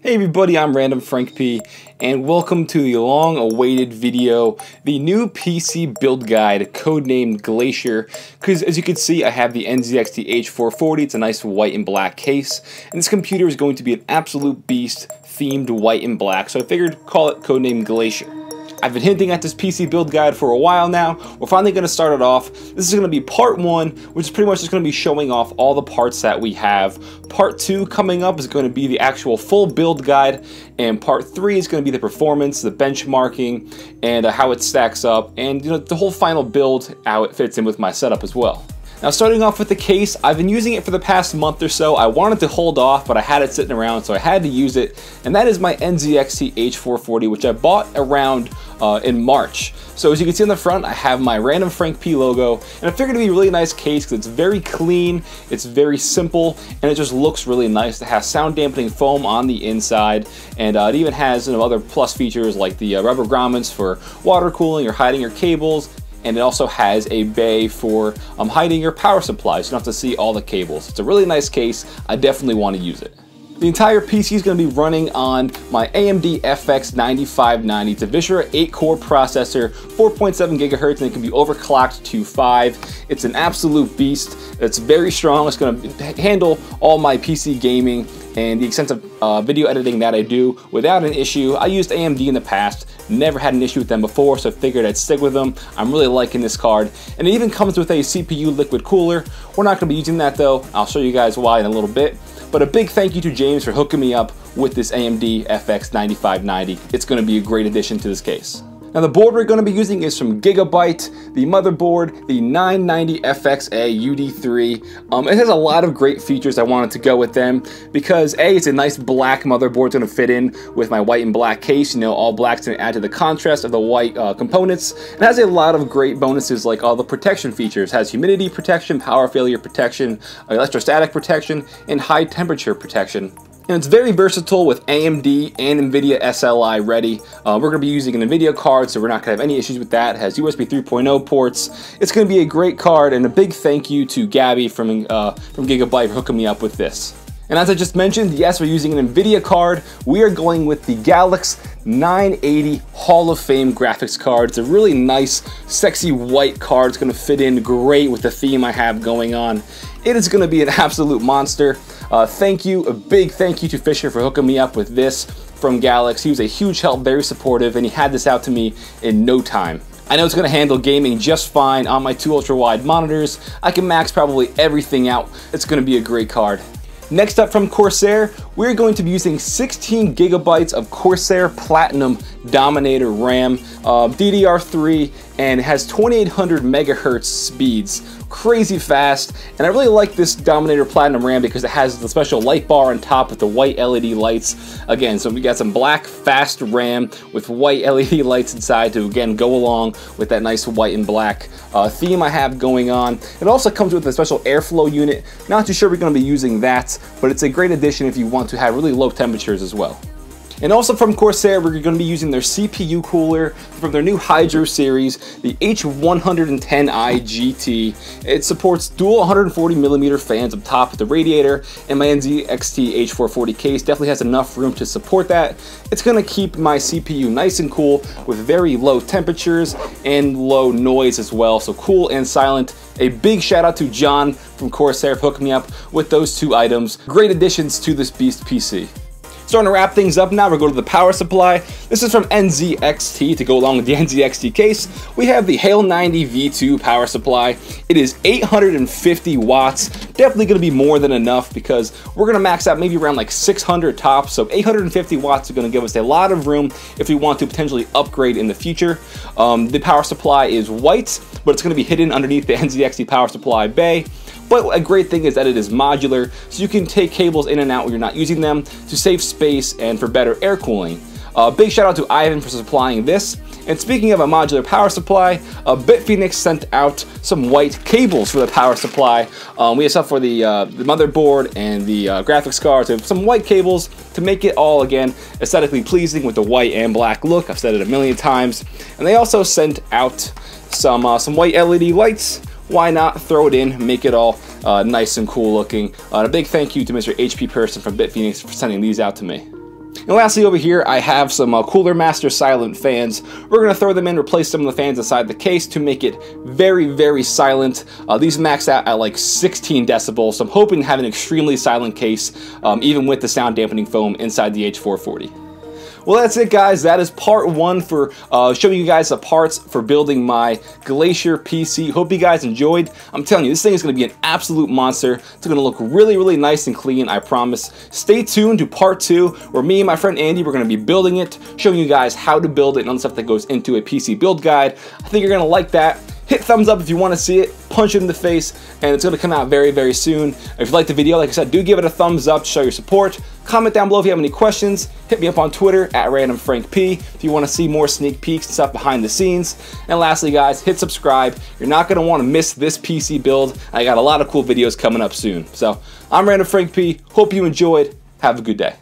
Hey everybody, I'm randomfrankp, and welcome to the long-awaited video, the new PC build guide, codenamed Glacier, because as you can see, I have the NZXT H440. It's a nice white and black case, and this computer is going to be an absolute beast, themed white and black, so I figured call it codenamed Glacier. I've been hinting at this PC build guide for a while now. We're finally going to start it off. This is going to be part 1, which is pretty much just going to be showing off all the parts that we have. Part 2 coming up is going to be the actual full build guide, and part 3 is going to be the performance, the benchmarking, and how it stacks up, and the whole final build, how it fits in with my setup as well. Now, starting off with the case, I've been using it for the past month or so. I wanted to hold off, but I had it sitting around, so I had to use it. And that is my NZXT H440, which I bought around in March. So as you can see on the front, I have my randomfrankp logo, and I figured it'd be a really nice case because it's very clean, it's very simple, and it just looks really nice. It has sound dampening foam on the inside, and it even has other plus features like the rubber grommets for water cooling or hiding your cables. And it also has a bay for hiding your power supply, so you don't have to see all the cables. It's a really nice case. I definitely want to use it. The entire PC is going to be running on my AMD FX 9590. It's a Viscera 8-core processor, 4.7 gigahertz, and it can be overclocked to 5. It's an absolute beast. It's very strong. It's going to handle all my PC gaming and the extensive video editing that I do without an issue. I used AMD in the past, never had an issue with them before, so I figured I'd stick with them. I'm really liking this card, and it even comes with a CPU liquid cooler. We're not going to be using that though. I'll show you guys why in a little bit. But a big thank you to James for hooking me up with this AMD FX 9590. It's going to be a great addition to this case. Now, the board we're going to be using is from Gigabyte, the motherboard, the 990FXA UD3. It has a lot of great features. I wanted to go with them because A, it's a nice black motherboard. It's going to fit in with my white and black case. All black's going to add to the contrast of the white components. It has a lot of great bonuses like all the protection features. It has humidity protection, power failure protection, electrostatic protection, and high temperature protection. And it's very versatile with AMD and NVIDIA SLI ready. We're going to be using an NVIDIA card, so we're not going to have any issues with that. It has USB 3.0 ports. It's going to be a great card, and a big thank you to Gabby from Gigabyte for hooking me up with this. And as I just mentioned, yes, we're using an NVIDIA card. We are going with the Galaxy 980 Hall of Fame graphics card. It's a really nice, sexy white card. It's going to fit in great with the theme I have going on. It is going to be an absolute monster. A big thank you to Fisher for hooking me up with this from Galaxy. He was a huge help, very supportive, and he had this out to me in no time. I know it's going to handle gaming just fine on my 2 ultra-wide monitors. I can max probably everything out. It's going to be a great card. Next up from Corsair, we're going to be using 16 gigabytes of Corsair Platinum Dominator RAM, DDR3, and it has 2800 megahertz speeds. Crazy fast, and I really like this Dominator Platinum RAM because it has the special light bar on top with the white LED lights. Again, so we got some black fast RAM with white LED lights inside to again go along with that nice white and black theme I have going on. It also comes with a special airflow unit. Not too sure we're going to be using that, but it's a great addition if you want to have really low temperatures as well. And also from Corsair, we're going to be using their CPU cooler from their new Hydro series, the H110i GT. It supports dual 140mm fans up top with the radiator, and my NZXT H440 case definitely has enough room to support that. It's going to keep my CPU nice and cool with very low temperatures and low noise as well, so cool and silent. A big shout out to John from Corsair for hooking me up with those 2 items. Great additions to this beast PC. Starting to wrap things up now, we're going to the power supply. This is from NZXT to go along with the NZXT case. We have the Hale 90 V2 power supply. It is 850 watts. Definitely going to be more than enough because we're going to max out maybe around like 600 tops. So 850 watts are going to give us a lot of room if we want to potentially upgrade in the future. The power supply is white, but it's going to be hidden underneath the NZXT power supply bay. But a great thing is that it is modular, so you can take cables in and out when you're not using them to save space and for better air cooling. Big shout out to Ivan for supplying this. And speaking of a modular power supply, Bitphoenix sent out some white cables for the power supply. We have stuff for the motherboard and the graphics cards. We have some white cables to make it all, again, aesthetically pleasing with the white and black look. I've said it a million times. And they also sent out some white LED lights. Why not throw it in, make it all nice and cool looking. A big thank you to Mr. HP Person from Bitphoenix for sending these out to me. And lastly over here, I have some Cooler Master silent fans. We're going to throw them in, replace some of the fans inside the case to make it very, very silent. These max out at like 16 decibels, so I'm hoping to have an extremely silent case, even with the sound dampening foam inside the H440. Well, that's it, guys. That is part one for showing you guys the parts for building my Glacier PC. Hope you guys enjoyed. I'm telling you, this thing is going to be an absolute monster. It's going to look really, really nice and clean, I promise. Stay tuned to part two, where me and my friend Andy, we're going to be building it, showing you guys how to build it and all the stuff that goes into a PC build guide. I think you're going to like that. Hit thumbs up if you want to see it, punch it in the face, and it's going to come out very, very soon. If you like the video, like I said, do give it a thumbs up to show your support. Comment down below if you have any questions. Hit me up on Twitter at randomfrankp if you want to see more sneak peeks and stuff behind the scenes. And lastly, guys, hit subscribe. You're not going to want to miss this PC build. I got a lot of cool videos coming up soon. So, I'm randomfrankp. Hope you enjoyed. Have a good day.